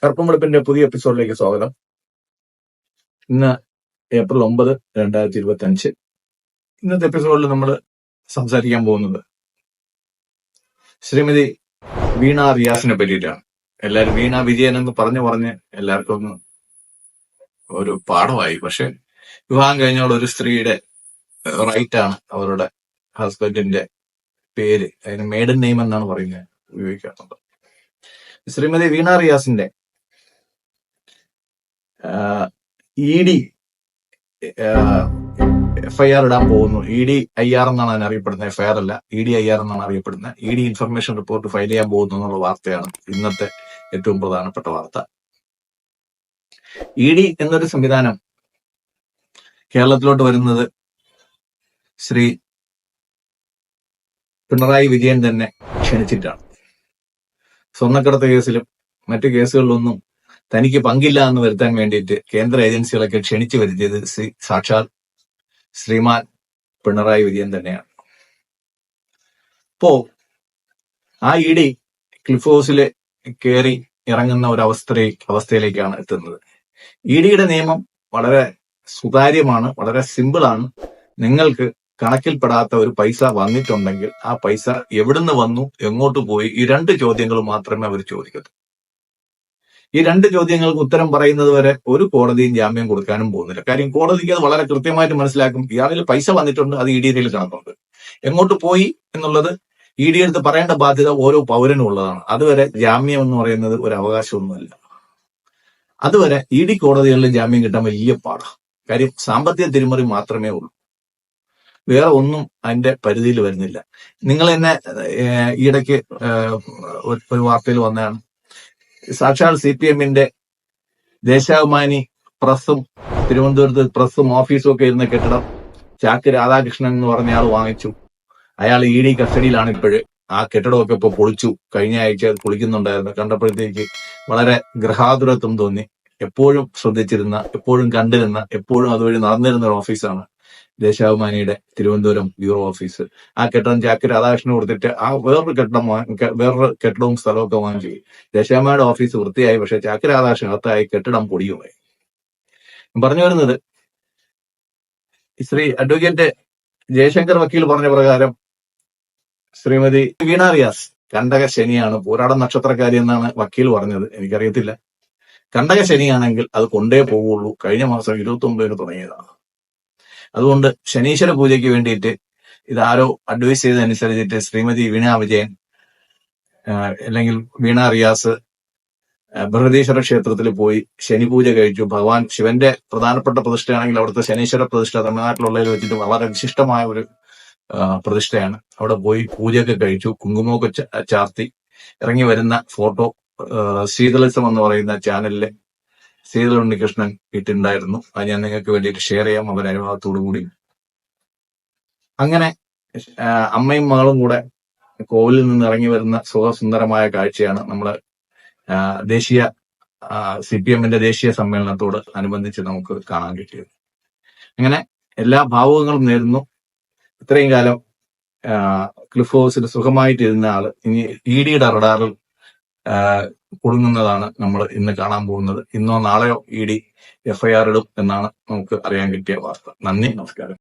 കറുപ്പും വെളുപ്പിന്റെ പുതിയ എപ്പിസോഡിലേക്ക് സ്വാഗതം. ഇന്ന് ഏപ്രിൽ 9, 2025. ഇന്നത്തെ എപ്പിസോഡിൽ നമ്മൾ സംസാരിക്കാൻ പോകുന്നത് ശ്രീമതി വീണ റിയാസിനെ പറ്റിയിട്ടാണ്. എല്ലാവരും വീണ വിജയൻ എന്ന് പറഞ്ഞ് എല്ലാവർക്കും ഒന്ന് ഒരു പാഠമായി. പക്ഷെ വിവാഹം കഴിഞ്ഞോട് ഒരു സ്ത്രീയുടെ റൈറ്റാണ് അവരുടെ ഹസ്ബൻഡിന്റെ പേര്, അതിന് മേഡൻ നെയിം എന്നാണ് പറയുന്നത്, ഉപയോഗിക്കാറുണ്ട്. ശ്രീമതി വീണ റിയാസിന്റെ ED FIR ഇടാൻ പോകുന്നു. ED IR എന്നാണ് അതിന് അറിയപ്പെടുന്നത്, FIR അല്ല, ED IR എന്നാണ് അറിയപ്പെടുന്നത്. ED ഇൻഫർമേഷൻ റിപ്പോർട്ട് ഫയൽ ചെയ്യാൻ പോകുന്നു എന്നുള്ള വാർത്തയാണ് ഇന്നത്തെ ഏറ്റവും പ്രധാനപ്പെട്ട വാർത്ത. ED എന്നൊരു സംവിധാനം കേരളത്തിലോട്ട് വരുന്നത് ശ്രീ പിണറായി വിജയൻ തന്നെ ക്ഷണിച്ചിട്ടാണ്. സ്വർണ്ണക്കടത്ത് കേസിലും മറ്റു കേസുകളിലൊന്നും തനിക്ക് പങ്കില്ല എന്ന് വരുത്താൻ വേണ്ടിയിട്ട് കേന്ദ്ര ഏജൻസികളൊക്കെ ക്ഷണിച്ചു വരുത്തിയത് സാക്ഷാൽ ശ്രീമാൻ പിണറായി വിജയൻ തന്നെയാണ്. അപ്പോ ആ ED ക്ലിഫ് ഹൗസിൽ കയറി ഇറങ്ങുന്ന ഒരു അവസ്ഥയിലേക്കാണ് എത്തുന്നത്. EDയുടെ നിയമം വളരെ സുതാര്യമാണ്, വളരെ സിമ്പിളാണ്. നിങ്ങൾക്ക് കണക്കിൽപ്പെടാത്ത ഒരു പൈസ വന്നിട്ടുണ്ടെങ്കിൽ ആ പൈസ എവിടുന്ന് വന്നു, എങ്ങോട്ട് പോയി, ഈ 2 ചോദ്യങ്ങൾ മാത്രമേ അവർ ചോദിക്കൂ. ഈ 2 ചോദ്യങ്ങൾക്ക് ഉത്തരം പറയുന്നത് വരെ ഒരു കോടതിയും ജാമ്യം കൊടുക്കാനും പോകുന്നില്ല. കാര്യം കോടതിക്ക് അത് വളരെ കൃത്യമായിട്ട് മനസ്സിലാക്കും. ഇയാളിൽ പൈസ വന്നിട്ടുണ്ട്, അത് EDയിൽ കണക്കുണ്ട്. എങ്ങോട്ട് പോയി എന്നുള്ളത് ED എടുത്ത് പറയേണ്ട ബാധ്യത ഓരോ പൗരനും ഉള്ളതാണ്. അതുവരെ ജാമ്യം എന്ന് പറയുന്നത് ഒരു അവകാശമൊന്നുമല്ല. അതുവരെ ED കോടതികളിൽ ജാമ്യം കിട്ടാൻ വലിയ പാടാണ്. കാര്യം സാമ്പത്തിക തിരിമറി മാത്രമേ ഉള്ളൂ, വേറെ ഒന്നും അതിന്റെ പരിധിയിൽ വരുന്നില്ല. നിങ്ങൾ തന്നെ ഈയിടയ്ക്ക് ഒരു വാർത്തയിൽ വന്നതാണ്, സാക്ഷാൽ CPMന്റെ ദേശാഭിമാനി പ്രസ്സും തിരുവനന്തപുരത്ത് പ്രസ്സും ഓഫീസും ഒക്കെ ഇരുന്ന കെട്ടിടം ചാക്ക് രാധാകൃഷ്ണൻ എന്ന് പറഞ്ഞ ആൾ വാങ്ങിച്ചു. അയാൾ ED കസ്റ്റഡിയിലാണ് ഇപ്പോഴ്. ആ കെട്ടിടമൊക്കെ ഇപ്പൊ പൊളിച്ചു. കഴിഞ്ഞ ആഴ്ച അത് പൊളിക്കുന്നുണ്ടായിരുന്നു. കണ്ടപ്പോഴത്തേക്ക് വളരെ ഗൃഹാതുരത്വം തോന്നി. എപ്പോഴും ശ്രദ്ധിച്ചിരുന്ന, എപ്പോഴും കണ്ടിരുന്ന, എപ്പോഴും അതുവഴി നടന്നിരുന്ന ഒരു ഓഫീസാണ് ദേശാഭിമാനിയുടെ തിരുവനന്തപുരം ബ്യൂറോ ഓഫീസ്. ആ കെട്ടിടം ചാക്ക് രാധാകൃഷ്ണന് കൊടുത്തിട്ട് ആ വേറൊരു കെട്ടിടവും സ്ഥലമൊക്കെ വാങ്ങി ദേശാഭിമാനിയുടെ ഓഫീസ് വൃത്തിയായി. പക്ഷെ ചാക്ക് രാധാകൃഷ്ണൻ അകത്തായി, കെട്ടിടം പൊടിയുമായി. പറഞ്ഞു വരുന്നത്, ശ്രീ അഡ്വക്കേറ്റ് ജയശങ്കർ വക്കീൽ പറഞ്ഞ പ്രകാരം ശ്രീമതി വീണ റിയാസ് കണ്ടക ശനിയാണ്, പൂരാട നക്ഷത്രക്കാരി എന്നാണ് വക്കീൽ പറഞ്ഞത്. എനിക്കറിയത്തില്ല. കണ്ടക ശനിയാണെങ്കിൽ അത് കൊണ്ടേ പോവുള്ളൂ. കഴിഞ്ഞ മാസം 29-ന് തുടങ്ങിയതാണ്. അതുകൊണ്ട് ശനീശ്വര പൂജയ്ക്ക് വേണ്ടിയിട്ട് ഇതാരോ അഡ്വൈസ് ചെയ്തതനുസരിച്ചിട്ട് ശ്രീമതി വീണ വിജയൻ അല്ലെങ്കിൽ വീണ റിയാസ് ബൃഹദീശ്വര ക്ഷേത്രത്തിൽ പോയി ശനി പൂജ കഴിച്ചു. ഭഗവാൻ ശിവന്റെ പ്രധാനപ്പെട്ട പ്രതിഷ്ഠയാണെങ്കിൽ അവിടുത്തെ ശനീശ്വര പ്രതിഷ്ഠ തമിഴ്നാട്ടിലുള്ളതിൽ വെച്ചിട്ട് വളരെ വിശിഷ്ടമായ ഒരു പ്രതിഷ്ഠയാണ്. അവിടെ പോയി പൂജയൊക്കെ കഴിച്ചു, കുങ്കുമമൊക്കെ ചാർത്തി ഇറങ്ങി വരുന്ന ഫോട്ടോ ശീതളിസം എന്ന് പറയുന്ന ചാനലിലെ ശ്രീധർ ഉണ്ണികൃഷ്ണൻ ഇട്ടുണ്ടായിരുന്നു. അത് ഞാൻ നിങ്ങൾക്ക് വേണ്ടിയിട്ട് ഷെയർ ചെയ്യാം, അവരുടെ അനുഭവത്തോടു കൂടി. അങ്ങനെ അമ്മയും മകളും കൂടെ കോവിലിൽ നിന്ന് ഇറങ്ങി വരുന്ന സുഖസുന്ദരമായ കാഴ്ചയാണ് നമ്മള് ദേശീയ CPMന്റെ ദേശീയ സമ്മേളനത്തോട് അനുബന്ധിച്ച് നമുക്ക് കാണാൻ കിട്ടിയത്. അങ്ങനെ എല്ലാ ഭാവുകങ്ങളും നേരുന്നു. ഇത്രയും കാലം ക്ലിഫ് ഹൗസിൽ സുഖമായിട്ടിരുന്ന ആള് ഇനി EDയുടെ റഡാറിൽ കുടുങ്ങുന്നതാണ് നമ്മൾ ഇന്ന് കാണാൻ പോകുന്നത്. ഇന്നോ നാളെയോ ED FIR ഇടും എന്നാണ് നമുക്ക് അറിയാൻ കിട്ടിയ വാർത്ത. നന്ദി, നമസ്കാരം.